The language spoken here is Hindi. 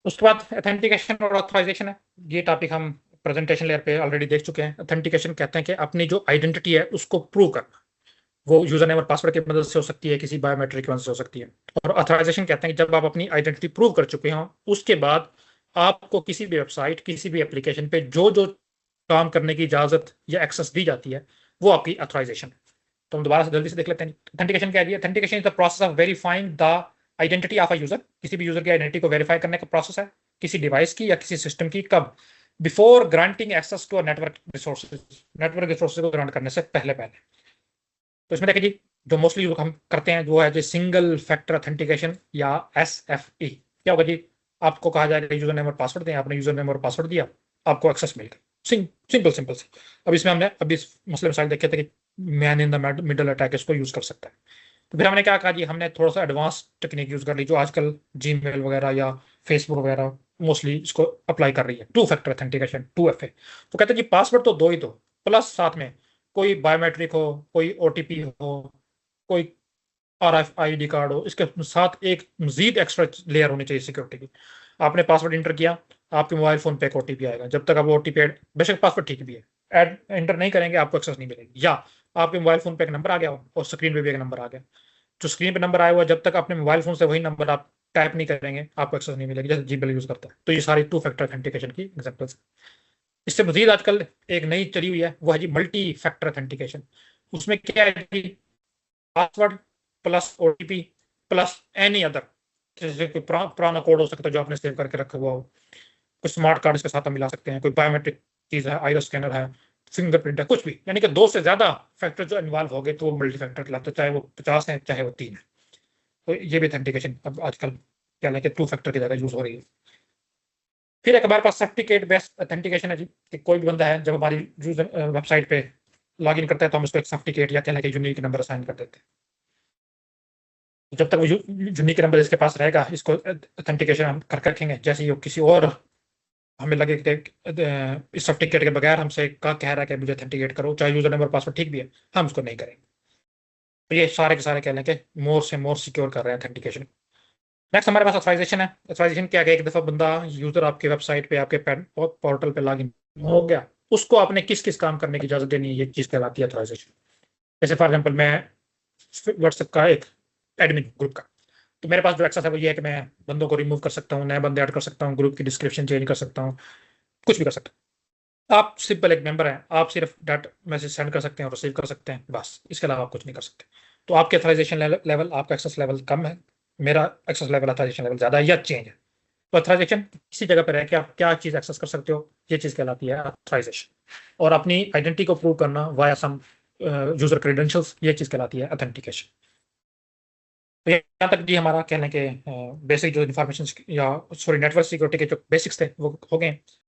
उसके बाद ऑथेंटिकेशन और ऑथराइजेशन है। ये टॉपिक हम प्रेजेंटेशन लेयर पे ऑलरेडी देख चुके हैं। ऑथेंटिकेशन कहते हैं कि अपनी जो आइडेंटिटी है उसको प्रूव करना, वो यूजर नेम और पासवर्ड की मदद से हो सकती है, किसी बायोमेट्रिक की मदद से हो सकती है। और ऑथराइजेशन कहते हैं कि जब आप अपनी आइडेंटिटी प्रूव कर चुके हो, उसके बाद आपको किसी भी वेबसाइट, किसी भी एप्लीकेशन पे जो जो काम करने की इजाजत या एक्सेस दी जाती है, वो आपकी ऑथराइजेशन है। तो हम दोबारा से जल्दी से देख लेते हैं। ऑथेंटिकेशन क्या है? Authentication is the process of verifying the identity of a user. किसी भी यूजर की आइडेंटिटी को वेरीफाई करने का प्रोसेस है, किसी डिवाइस की या किसी सिस्टम की। कब? Before granting access to network resources, network resources को ग्रांट करने से पहले पहले। तो इसमें देखिए जी, जो मोस्टली हम करते हैं वो है जो सिंगल फैक्टर ऑथेंटिकेशन या SFE। क्या होगा जी? आपको कहा जाएगा यूजर नेम और पासवर्ड दें, आपने यूजर नेम और पासवर्ड दिया, आपको एक्सेस मिल गया। सिंपल सिंपल सी। अब इसमें हमने अभी इस मसले मिसाइल देखे थे कि man in the middle attack इसको यूज कर सकता है। तो फिर हमने क्या कहा जी, हमने थोड़ा सा एडवांस टेक्निक यूज कर ली, जो आजकल जीमेल वगैरह या फेसबुक वगैरह मोस्टली इसको अप्लाई कर रही है, टू फैक्टर ऑथेंटिकेशन, 2FA। तो कहते हैं जी पासवर्ड तो दो ही दो, प्लस साथ में कोई बायोमेट्रिक हो, कोई OTP हो, कोई RFID कार्ड हो, इसके साथ एक मजीद एक्स्ट्रा लेयर होनी चाहिए सिक्योरिटी की। आपने पासवर्ड इंटर किया, आपके मोबाइल फोन पे एक OTP आएगा। जब तक आप OTP बेशक पासवर्ड ठीक भी है, एड एंटर नहीं करेंगे, आपको एक्सेस नहीं मिलेगी। या आपके मोबाइल फोन पे एक नंबर आ गया हो और स्क्रीन पे भी एक नंबर आ गया, जो स्क्रीन पे नंबर आया हुआ, जब तक अपने मोबाइल फोन से वही नंबर आप टाइप नहीं करेंगे, आपको एक्सेस नहीं मिलेगी, जैसे जीमेल यूज करता है। तो ये सारी टू फैक्टर ऑथेंटिकेशन की एग्जांपल्स। इससे मजीद आजकल एक नई चली हुई है, वो है जी मल्टी फैक्टर ऑथेंटिकेशन। उसमें क्या है जी, password plus OTP plus any other, जैसे कोई पुराना कोड हो सकता है जो आपने सेव करके रखा हुआ हो, कोई स्मार्ट कार्ड इसके साथ हम मिला सकते हैं, कोई बायोमेट्रिक चीज है, आइरिस स्कैनर है, फिंगरप्रिंट है, कुछ भी। यानी कि दो से ज्यादा फैक्टर जो इन्वॉल्व हो गए तो वो मल्टी फैक्टर कहलाता है, चाहे वो 50 है चाहे वो 3 है। तो ये भी ऑथेंटिकेशन अब आजकल क्या है कि टू फैक्टर की जगह यूज हो रही है। फिर एक हमारे पास सर्टिफिकेट बेस्ड ऑथेंटिकेशन है जी, कि कोई भी बंदा है जब हमारी यूजर वेबसाइट पे लॉग इन करता है तो हम उसको एक सर्टिफिकेट या कहने के यूनिक नंबर असाइन कर देते हैं। जब तक वो यूनिक नंबर इसके पास रहेगा, इसको ऑथेंटिकेशन हम कर रखेंगे। जैसे ही किसी और हमें लगे कि इस सर्टिफिकेट के बगैर हमसे कह रहा है कि मुझे ऑथेंटिकेट करो, चाहे यूजर नंबर पासवर्ड ठीक भी है, हम उसको नहीं करेंगे। तो ये सारे के सारे कह लें कि मोर से मोर सिक्योर कर रहे हैं ऑथेंटिकेशन। नेक्स्ट हमारे पास ऑथराइजेशन है। ऑथराइजेशन क्या है? एक दफा बंदा यूजर आपके वेबसाइट पे, आपके पोर्टल पे लॉग इन हो गया, उसको आपने किस किस काम करने की इजाजत देनी है, ये चीज कहलाती है ऑथराइजेशन। जैसे फॉर एग्जाम्पल, मैं व्हाट्सएप का एक एडमिन ग्रुप का, तो मेरे पास जो एक्सेस है वो ये है कि मैं बंदों को रिमूव कर सकता हूँ, नए बंदे ऐड कर सकता हूँ, ग्रुप की डिस्क्रिप्शन चेंज कर सकता हूँ, कुछ भी कर सकता हूँ। आप सिंपल एक मेंबर हैं, आप सिर्फ डाटा मैसेज सेंड कर सकते हैं और रिसीव कर सकते हैं, बस। इसके अलावा आप कुछ नहीं कर सकते। तो आपके ऑथराइजेशन लेवल, आपका एक्सेस लेवल कम है, मेरा एक्सेस लेवल, ऑथराइजेशन लेवल ज्यादा है या चेंज है। तो ऑथराइजेशन किसी जगह पर है कि आप क्या चीज एक्सेस कर सकते हो, ये चीज कहलाती है ऑथराइजेशन। और अपनी आइडेंटिटी को प्रूव करना वाया सम यूजर क्रेडेंशियल्स, ये चीज कहलाती है ऑथेंटिकेशन। तो यहाँ तक जी हमारा कहने के बेसिक जो इन्फॉर्मेशन या सॉरी नेटवर्क सिक्योरिटी के जो बेसिक्स थे वो हो गए।